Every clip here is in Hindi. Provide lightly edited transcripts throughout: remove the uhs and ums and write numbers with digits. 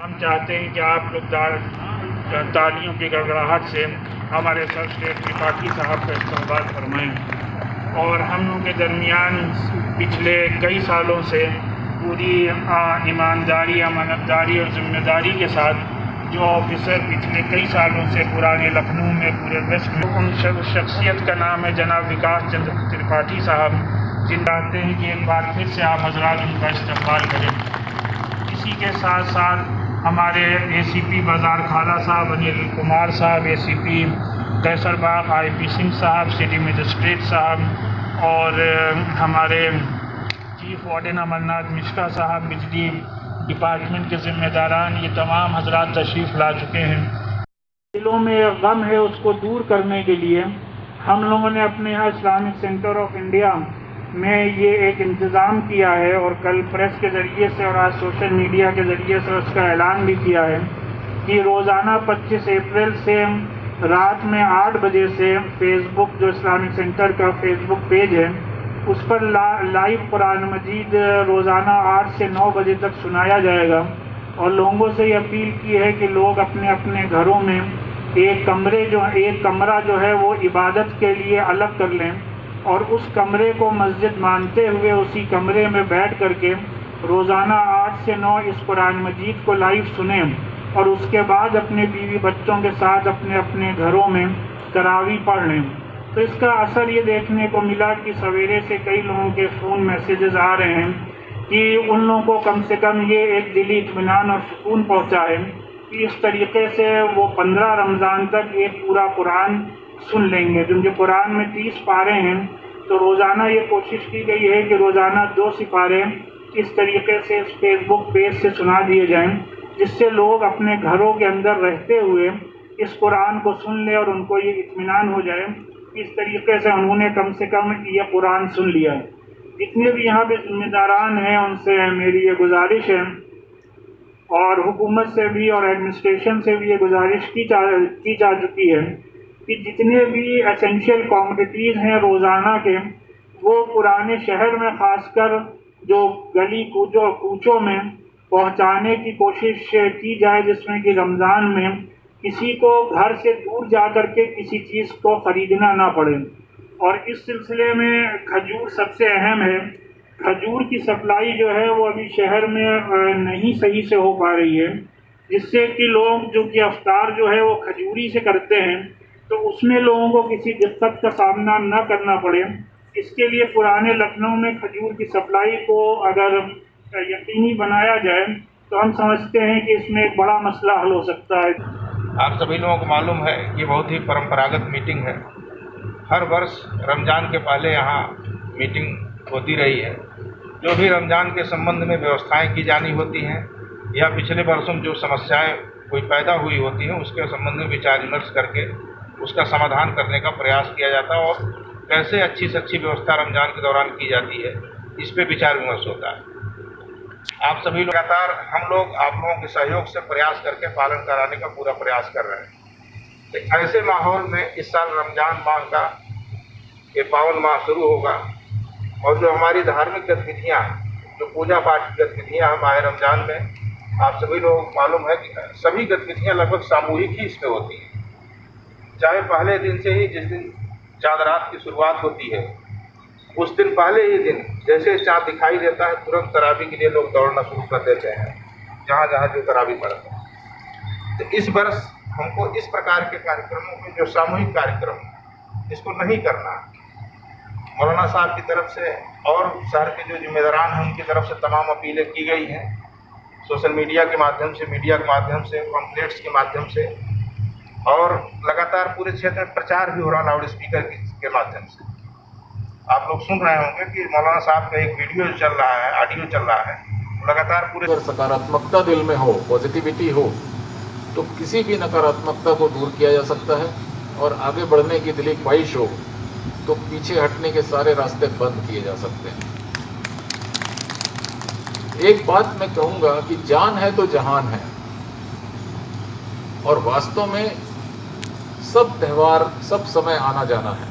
हम चाहते हैं कि आप लोग तालियों की गड़गड़ाहट से हमारे सर्वश्रेष्ठ त्रिपाठी साहब का इस्तकबाल फरमाएं और हम लोगों के दरमियान पिछले कई सालों से पूरी ईमानदारी, अमानतदारी और ज़िम्मेदारी के साथ जो ऑफिसर पिछले कई सालों से पुराने लखनऊ में, पूरे वेस्ट में, उन शख्सियत का नाम है जनाब विकास चंद्र त्रिपाठी साहब, जिन चाहते हैं कि एक बार फिर से आप हजरात उनका इस्तकबाल करें। इसी के साथ साथ हमारे ACP बाज़ार खाला साहब अनिल कुमार साहब, ACP कैसरबाग IP सिंह साहब, सिटी मजिस्ट्रेट साहब और हमारे चीफ वार्डन अमरनाथ मिश्रा साहब, बिजली डिपार्टमेंट के ज़िम्मेदारान, ये तमाम हजरात तशरीफ़ ला चुके हैं। दिलों में गम है उसको दूर करने के लिए हम लोगों ने अपने यहाँ इस्लामिक सेंटर ऑफ इंडिया में ये एक इंतज़ाम किया है और कल प्रेस के ज़रिए से और आज सोशल मीडिया के ज़रिए से उसका ऐलान भी किया है कि रोज़ाना 25 अप्रैल से रात में 8 बजे से फेसबुक, जो इस्लामिक सेंटर का फेसबुक पेज है, उस पर लाइव कुरान मजीद रोज़ाना 8 से 9 बजे तक सुनाया जाएगा। और लोगों से ये अपील की है कि लोग अपने अपने घरों में एक कमरा जो है वो इबादत के लिए अलग कर लें और उस कमरे को मस्जिद मानते हुए उसी कमरे में बैठ करके रोज़ाना 8 से 9 इस कुरान मजीद को लाइव सुनें और उसके बाद अपने बीवी बच्चों के साथ अपने अपने घरों में तरावी पढ़ लें। तो इसका असर ये देखने को मिला कि सवेरे से कई लोगों के फ़ोन मैसेजेस आ रहे हैं कि उन लोगों को कम से कम ये एक दिली इत्मीनान और सुकून पहुँचा है कि इस तरीके से वो 15 रमज़ान तक एक पूरा कुरान सुन लेंगे। क्योंकि कुरान में 30 पारे हैं तो रोज़ाना ये कोशिश की गई है कि रोज़ाना 2 सिपारे इस तरीके से इस फेसबुक पेज से सुना दिए जाएं, जिससे लोग अपने घरों के अंदर रहते हुए इस कुरान को सुन लें और उनको ये इत्मीनान हो जाए इस तरीके से उन्होंने कम से कम ये कुरान सुन लिया है। जितने भी यहाँ पे जिम्मेदारान हैं उनसे मेरी ये गुजारिश है और हुकूमत से भी और एडमिनिस्ट्रेशन से भी ये गुजारिश की जा चुकी है कि जितने भी एसेंशियल कमोडिटीज़ हैं रोज़ाना के, वो पुराने शहर में ख़ासकर जो गली कूचों में पहुंचाने की कोशिश की जाए, जिसमें कि रमज़ान में किसी को घर से दूर जा कर के किसी चीज़ को ख़रीदना ना पड़े। और इस सिलसिले में खजूर सबसे अहम है। खजूर की सप्लाई जो है वो अभी शहर में नहीं सही से हो पा रही है, जिससे कि लोग जो कि अफ्तार जो है वो खजूरी से करते हैं तो उसमें लोगों को किसी दिक्कत का सामना न करना पड़े। इसके लिए पुराने लखनऊ में खजूर की सप्लाई को अगर यकीनी बनाया जाए तो हम समझते हैं कि इसमें एक बड़ा मसला हल हो सकता है। आप सभी लोगों को मालूम है ये बहुत ही परंपरागत मीटिंग है। हर वर्ष रमज़ान के पहले यहाँ मीटिंग होती रही है। जो भी रमज़ान के संबंध में व्यवस्थाएं की जानी होती हैं या पिछले वर्षों में जो समस्याएं कोई पैदा हुई होती हैं उसके संबंध में विचार विमर्श करके उसका समाधान करने का प्रयास किया जाता है और कैसे अच्छी से अच्छी व्यवस्था रमज़ान के दौरान की जाती है इस पे विचार विमर्श होता है। आप सभी लगातार हम लोग आप लोगों के सहयोग से प्रयास करके पालन कराने का पूरा प्रयास कर रहे हैं। तो ऐसे माहौल में इस साल रमज़ान माह का ये पावन माह शुरू होगा और जो हमारी धार्मिक गतिविधियाँ हैं, जो पूजा पाठ की गतिविधियाँ हम आए रमज़ान में, आप सभी लोगों को मालूम है कि सभी गतिविधियाँ लगभग सामूहिक ही इसमें होती हैं। चाहे पहले दिन से ही, जिस दिन चाँद रात की शुरुआत होती है उस दिन पहले ही दिन जैसे चाँद दिखाई देता है तुरंत तरावी के लिए लोग दौड़ना शुरू कर देते हैं जहाँ जहाँ जो तरावी पड़ता है। तो इस वर्ष हमको इस प्रकार के कार्यक्रमों में जो सामूहिक कार्यक्रम इसको नहीं करना। मौलाना साहब की तरफ से और शहर के जो जिम्मेदारान हैं उनकी तरफ से तमाम अपीलें की गई हैं, सोशल मीडिया के माध्यम से, मीडिया के माध्यम से, पम्फलेट्स के माध्यम से, और लगातार पूरे क्षेत्र में प्रचार भी हो रहा लाउड स्पीकर के माध्यम से। आप लोग सुन रहे होंगे कि मौलाना साहब का एक वीडियो चल रहा है, ऑडियो चल रहा है, लगातार पूरे। अगर सकारात्मकता दिल में हो, पॉजिटिविटी हो, तो किसी भी नकारात्मकता को दूर किया जा सकता है और आगे बढ़ने की दिली ख्वाहिश हो तो पीछे हटने के सारे रास्ते बंद किए जा सकते हैं। एक बात मैं कहूंगा कि जान है तो जहान है, और वास्तव में सब त्यौहार, सब समय आना जाना है।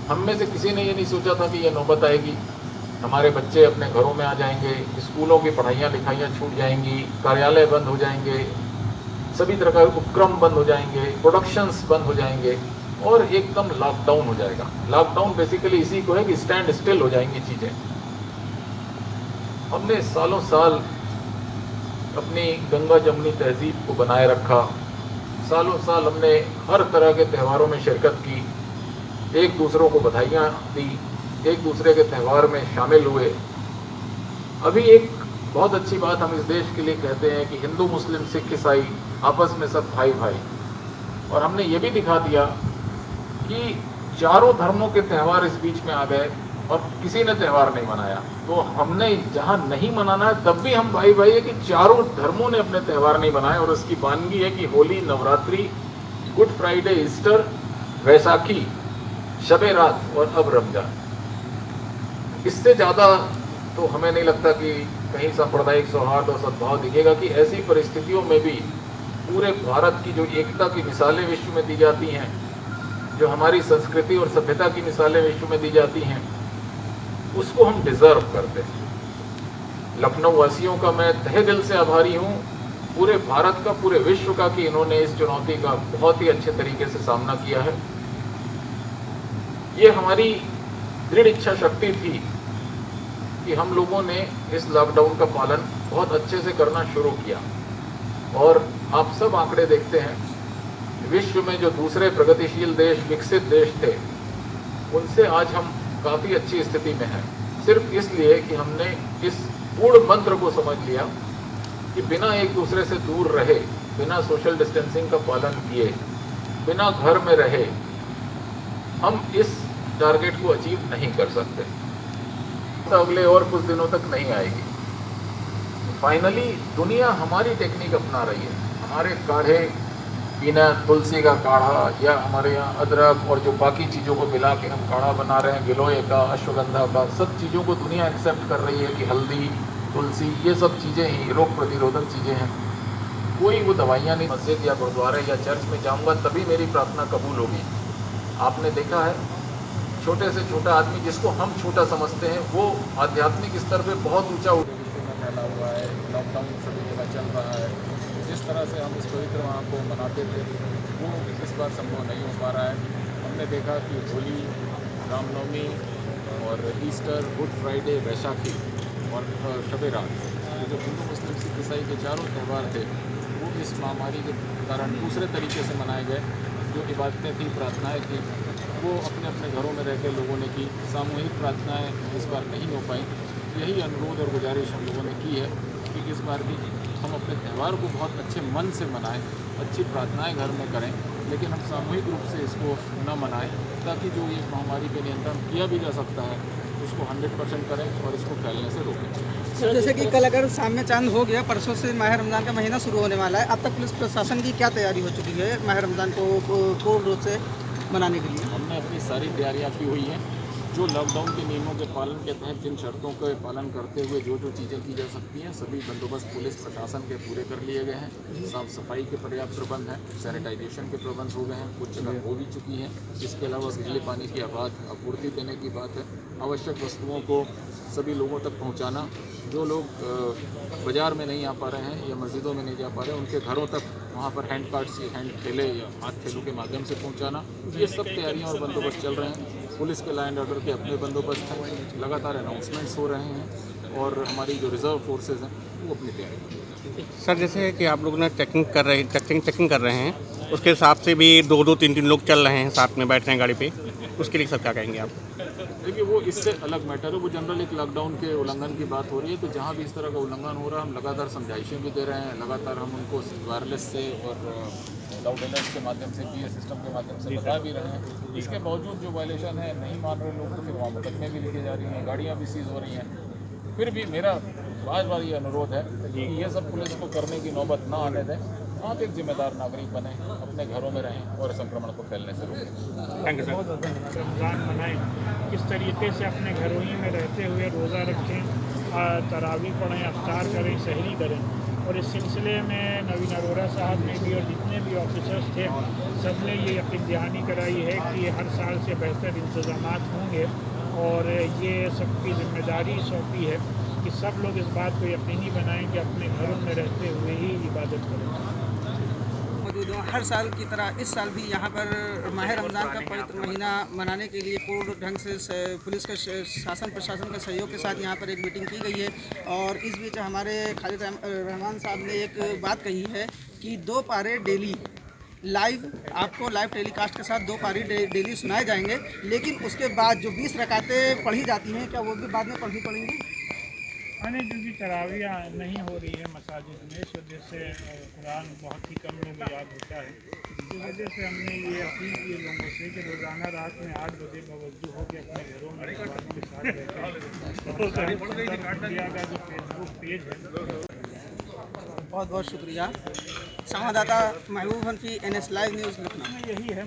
हम में से किसी ने ये नहीं सोचा था कि ये नौबत आएगी हमारे बच्चे अपने घरों में आ जाएंगे, स्कूलों की पढ़ाइयाँ लिखाइयाँ छूट जाएंगी, कार्यालय बंद हो जाएंगे, सभी तरह के उपक्रम बंद हो जाएंगे, प्रोडक्शंस बंद हो जाएंगे और एकदम लॉकडाउन हो जाएगा। लॉकडाउन बेसिकली इसी को है कि स्टैंड स्टिल हो जाएंगी चीज़ें। हमने सालों साल अपनी गंगा जमुनी तहजीब को बनाए रखा, सालों साल हमने हर तरह के त्योहारों में शिरकत की, एक दूसरों को बधाइयाँ दी, एक दूसरे के त्यौहार में शामिल हुए। अभी एक बहुत अच्छी बात हम इस देश के लिए कहते हैं कि हिंदू मुस्लिम सिख ईसाई आपस में सब भाई भाई, और हमने ये भी दिखा दिया कि चारों धर्मों के त्यौहार इस बीच में आ गए और किसी ने त्यौहार नहीं मनाया। तो हमने जहां नहीं मनाना है तब भी हम भाई भाई है कि चारों धर्मों ने अपने त्यौहार नहीं मनाए, और उसकी वानगी है कि Holi, Navratri, Good Friday, Easter, Vaisakhi, शबे रात और अब रमजान। इससे ज़्यादा तो हमें नहीं लगता कि कहीं सांप्रदायिक सौहार्द और सद्भाव दिखेगा कि ऐसी परिस्थितियों में भी पूरे भारत की जो एकता की मिसालें विश्व में दी जाती हैं, जो हमारी संस्कृति और सभ्यता की मिसालें विश्व में दी जाती हैं, उसको हम डिजर्व करते हैं। लखनऊ वासियों का मैं तहे दिल से आभारी हूँ, पूरे भारत का, पूरे विश्व का, कि इन्होंने इस चुनौती का बहुत ही अच्छे तरीके से सामना किया है। ये हमारी दृढ़ इच्छा शक्ति थी कि हम लोगों ने इस लॉकडाउन का पालन बहुत अच्छे से करना शुरू किया, और आप सब आंकड़े देखते हैं, विश्व में जो दूसरे प्रगतिशील देश, विकसित देश थे, उनसे आज हम काफ़ी अच्छी स्थिति में हैं, सिर्फ इसलिए कि हमने इस पूर्ण मंत्र को समझ लिया कि बिना एक दूसरे से दूर रहे, बिना सोशल डिस्टेंसिंग का पालन किए, बिना घर में रहे, हम इस टारगेट को अचीव नहीं कर सकते। तो अगले और कुछ दिनों तक नहीं आएगी। फाइनली दुनिया हमारी टेक्निक अपना रही है। हमारे काढ़े पीना, तुलसी का काढ़ा, या हमारे यहाँ अदरक और जो बाकी चीज़ों को मिला के हम काढ़ा बना रहे हैं, गिलोय का, अश्वगंधा का, सब चीज़ों को दुनिया एक्सेप्ट कर रही है कि हल्दी, तुलसी, ये सब चीज़ें ही रोग प्रतिरोधक चीज़ें हैं। कोई वो दवाइयाँ नहीं। मस्जिद या गुरुद्वारे या चर्च में जाऊँगा तभी मेरी प्रार्थना कबूल होगी। आपने देखा है, छोटे से छोटा आदमी जिसको हम छोटा समझते हैं, वो आध्यात्मिक स्तर पे बहुत ऊंचा फैला हुआ है। लॉकडाउन सभी जगह चल रहा है। जिस तरह से हम इस पवित्र माह को मनाते थे वो इस बार संभव नहीं हो पा रहा है। हमने देखा कि होली, रामनवमी और ईस्टर, गुड फ्राइडे, वैसाखी और शबे रात, ये जो हिंदू मुस्लिम सिख ईसाई के चारों त्यौहार थे, वो इस महामारी के कारण दूसरे तरीके से मनाए गए। जो इबादतें थी, प्रार्थनाएँ थी, वो अपने अपने घरों में रहकर लोगों ने की। सामूहिक प्रार्थनाएं इस बार नहीं हो पाई। यही अनुरोध और गुजारिश हम लोगों ने की है कि इस बार भी हम अपने त्यौहार को बहुत अच्छे मन से मनाएं, अच्छी प्रार्थनाएं घर में करें, लेकिन हम सामूहिक रूप से इसको न मनाएं, ताकि जो ये महामारी पे नियंत्रण किया भी जा सकता है उसको 100% करें और इसको फैलने से रोकें। सर, जैसे कि कल अगर शाम में चांद हो गया, परसों से माह रमज़ान का महीना शुरू होने वाला है, अब तक पुलिस प्रशासन की क्या तैयारी हो चुकी है माह रमज़ान को पूर्ण रूप से मनाने के लिए? हमने अपनी सारी तैयारियां की हुई हैं। जो लॉकडाउन के नियमों के पालन के तहत जिन शर्तों के पालन करते हुए जो जो चीज़ें की जा सकती हैं, सभी बंदोबस्त पुलिस प्रशासन के पूरे कर लिए गए हैं। साफ़ सफाई के पर्याप्त प्रबंध हैं, सैनिटाइजेशन के प्रबंध हो गए हैं, कुछ जगह हो भी चुकी हैं। इसके अलावा बिजली पानी की आपूर्ति देने की बात है। आवश्यक वस्तुओं को सभी लोगों तक पहुँचाना, जो लोग बाज़ार में नहीं आ पा रहे हैं या मस्जिदों में नहीं जा पा रहे हैं, उनके घरों तक वहाँ पर हैंड कार्ट्स, हैंड थैले या हाथ थैलों के माध्यम से पहुँचाना, ये सब तैयारियाँ और बंदोबस्त चल रहे हैं। पुलिस के लॉ एंड ऑर्डर के अपने बंदोबस्त हैं, लगातार अनाउंसमेंट्स हो रहे हैं, और हमारी जो रिजर्व फोर्सेज हैं वो अपनी तैयारी कर रहे हैं। सर, जैसे कि आप लोग ना चेकिंग कर रहे हैं, उसके हिसाब से भी 2-2, 3-3 लोग चल रहे हैं, साथ में बैठ रहे हैं गाड़ी पे, उसके लिए सर क्या कहेंगे आप? देखिए, वो इससे अलग मैटर है। वो जनरल एक लॉकडाउन के उल्लंघन की बात हो रही है। तो जहाँ भी इस तरह का उल्लंघन हो रहा है, हम लगातार समझाइशें भी दे रहे हैं, लगातार हम उनको वायरलेस से और लाउड अलर्ट के माध्यम से, PA सिस्टम के माध्यम से बता भी रहे हैं। इसके बावजूद जो वायलेशन है, नहीं मान रहे लोग, तो फिर वहाँ मुकदमे भी लिखे जा रही हैं, गाड़ियाँ भी सीज हो रही हैं। फिर भी मेरा बार ये अनुरोध है कि ये सब पुलिस को करने की नौबत ना आने दें। आप एक जिम्मेदार नागरिक बने, अपने घरों में रहें और संक्रमण को फैलने से रोकें। Thank you sir. रमज़ान मनाएं, किस तरीके से अपने घरों ही में रहते हुए रोज़ा रखें, तरावी पढ़ें, अफ्तार करें, सहरी करें। और इस सिलसिले में नवीन अरोड़ा साहब ने भी और जितने भी ऑफिसर्स थे, सब ने ये यकीन दहानी कराई है कि हर साल से बेहतर इंतजामात होंगे और ये सबकी जिम्मेदारी सौंपी है कि सब लोग इस बात को यकीनी बनाएं कि अपने घरों में रहते हुए ही इबादत करें। मौजूद हूँ हर साल की तरह इस साल भी यहाँ पर माह रमज़ान का पवित्र महीना मनाने के लिए पूर्ण ढंग से पुलिस के शासन प्रशासन के सहयोग के साथ यहाँ पर एक मीटिंग की गई है। और इस बीच हमारे खालिद रहमान साहब ने एक बात कही है कि 2 पारे डेली लाइव आपको लाइव टेलीकास्ट के साथ 2 पारी डेली सुनाए जाएंगे, लेकिन उसके बाद जो 20 रकातें पढ़ी जाती हैं क्या वो भी बाद में पढ़नी पड़ेंगी? यानी क्योंकि तरावियाँ नहीं हो रही है मसाजिद में, इस वजह से कुरान बहुत ही कम लोगों को याद होता है। इस वजह से हमने ये अपील की लोगों से कि रोज़ाना रात में 8 बजे बावजूद हो के अपने घरों में कुरान के साथ रहते हैं। का जो फेसबुक पेज है। बहुत बहुत शुक्रिया। संवाददाता महबूब हनफी, NS लाइव न्यूज़ लखनऊ। यही है।